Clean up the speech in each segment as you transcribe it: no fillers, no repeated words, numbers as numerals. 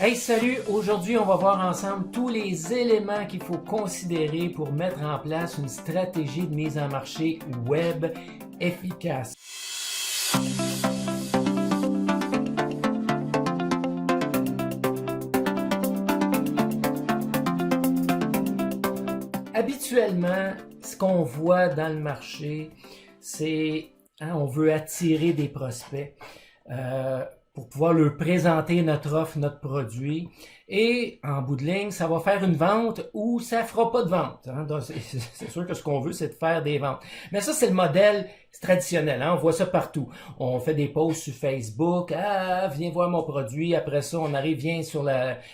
Hey, salut! Aujourd'hui, on va voir ensemble tous les éléments qu'il faut considérer pour mettre en place une stratégie de mise en marché web efficace. Habituellement, ce qu'on voit dans le marché, c'est on veut attirer des prospects pour pouvoir leur présenter notre offre, notre produit. Et en bout de ligne, ça va faire une vente ou ça fera pas de vente. Donc, c'est sûr que ce qu'on veut, c'est de faire des ventes. Mais ça, c'est le modèle traditionnel. On voit ça partout. On fait des posts sur Facebook. Ah, viens voir mon produit. Après ça, on arrive, viens sur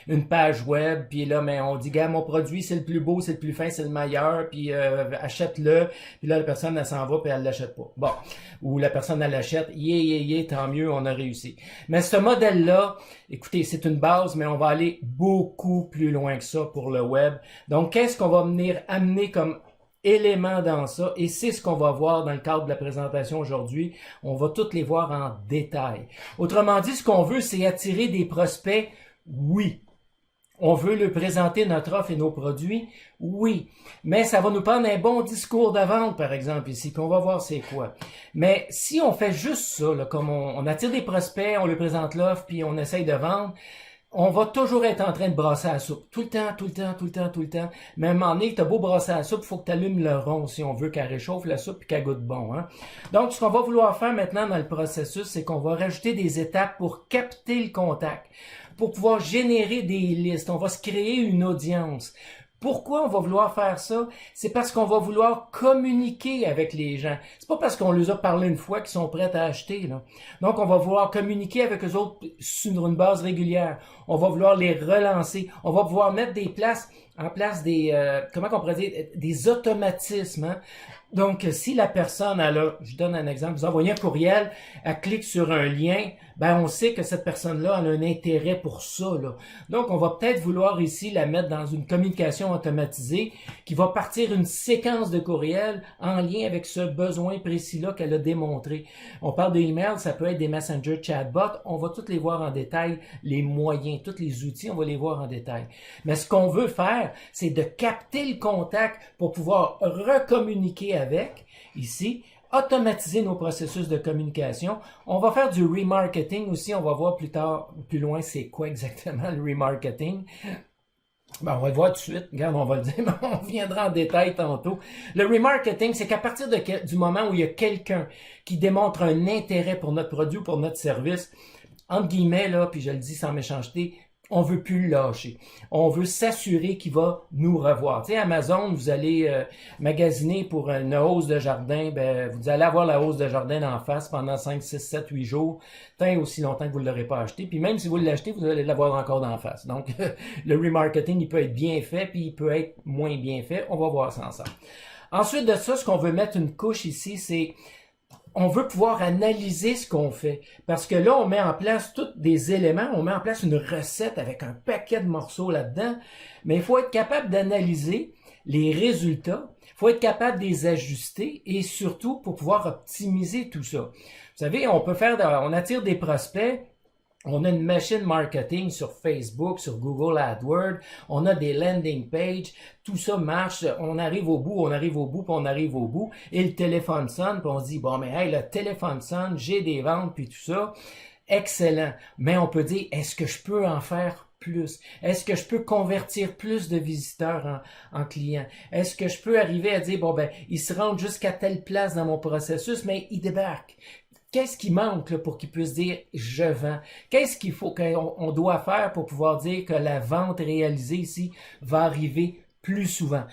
une page web. Puis là, mais on dit, gars, mon produit, c'est le plus beau, c'est le plus fin, c'est le meilleur. Puis achète-le. Puis là, la personne, elle s'en va puis elle l'achète pas. Bon. Ou la personne, elle l'achète. Tant mieux, on a réussi. Mais ce modèle-là, écoutez, c'est une base, mais on va aller beaucoup plus loin que ça pour le web. Donc, qu'est-ce qu'on va venir amener comme élément dans ça? Et c'est ce qu'on va voir dans le cadre de la présentation aujourd'hui. On va toutes les voir en détail. Autrement dit, ce qu'on veut, c'est attirer des prospects, oui. On veut leur présenter notre offre et nos produits, oui. Mais ça va nous prendre un bon discours de vente, par exemple, ici, qu'on va voir c'est quoi. Mais si on fait juste ça, là, comme on attire des prospects, on leur présente l'offre, puis on essaye de vendre, on va toujours être en train de brasser à la soupe. Tout le temps. Mais à un moment donné, t'as beau brasser à la soupe, il faut que tu allumes le rond si on veut qu'elle réchauffe la soupe et qu'elle goûte bon. Donc, ce qu'on va vouloir faire maintenant dans le processus, c'est qu'on va rajouter des étapes pour capter le contact, pour pouvoir générer des listes. On va se créer une audience. Pourquoi on va vouloir faire ça? C'est parce qu'on va vouloir communiquer avec les gens. C'est pas parce qu'on les a parlé une fois qu'ils sont prêts à acheter, là. Donc, on va vouloir communiquer avec eux autres sur une base régulière. On va vouloir les relancer. On va pouvoir mettre en place des, comment on pourrait dire, des automatismes, Donc, si la personne, je donne un exemple, vous envoyez un courriel, elle clique sur un lien, on sait que cette personne-là elle a un intérêt pour ça, là. Donc, on va peut-être vouloir ici la mettre dans une communication automatisée qui va partir une séquence de courriels en lien avec ce besoin précis-là qu'elle a démontré. On parle d'email, ça peut être des messenger chatbots, on va tous les voir en détail, les moyens, tous les outils, on va les voir en détail. Mais ce qu'on veut faire, c'est de capter le contact pour pouvoir recommuniquer avec, ici, automatiser nos processus de communication. On va faire du remarketing aussi, on va voir plus loin, c'est quoi exactement le remarketing. On va le voir tout de suite, regarde, on va le dire, mais on viendra en détail tantôt. Le remarketing, c'est qu'à partir du moment où il y a quelqu'un qui démontre un intérêt pour notre produit ou pour notre service, entre guillemets, là, puis je le dis sans méchanceté, on veut plus le lâcher. On veut s'assurer qu'il va nous revoir. Tu sais, Amazon, vous allez magasiner pour une hausse de jardin, vous allez avoir la hausse de jardin en face pendant 5, 6, 7, 8 jours, tant aussi longtemps que vous ne l'aurez pas acheté. Puis même si vous l'achetez, vous allez l'avoir encore d'en face. Donc, le remarketing, il peut être bien fait, puis il peut être moins bien fait. On va voir ça ensemble. Ensuite de ça, ce qu'on veut mettre une couche ici, c'est on veut pouvoir analyser ce qu'on fait. Parce que là, on met en place tous des éléments, on met en place une recette avec un paquet de morceaux là-dedans, mais il faut être capable d'analyser les résultats, il faut être capable de les ajuster et surtout pour pouvoir optimiser tout ça. Vous savez, on attire des prospects. On a une machine marketing sur Facebook, sur Google AdWords, on a des landing pages, tout ça marche, on arrive au bout, et le téléphone sonne, puis on se dit, bon, mais hey, le téléphone sonne, j'ai des ventes, puis tout ça, excellent. Mais on peut dire, est-ce que je peux en faire plus? Est-ce que je peux convertir plus de visiteurs en clients? Est-ce que je peux arriver à dire, ils se rendent jusqu'à telle place dans mon processus, mais ils débarquent? Qu'est-ce qui manque là, pour qu'ils puissent dire « je vends ». Qu'est-ce qu'il faut qu'on doit faire pour pouvoir dire que la vente réalisée ici va arriver plus souvent?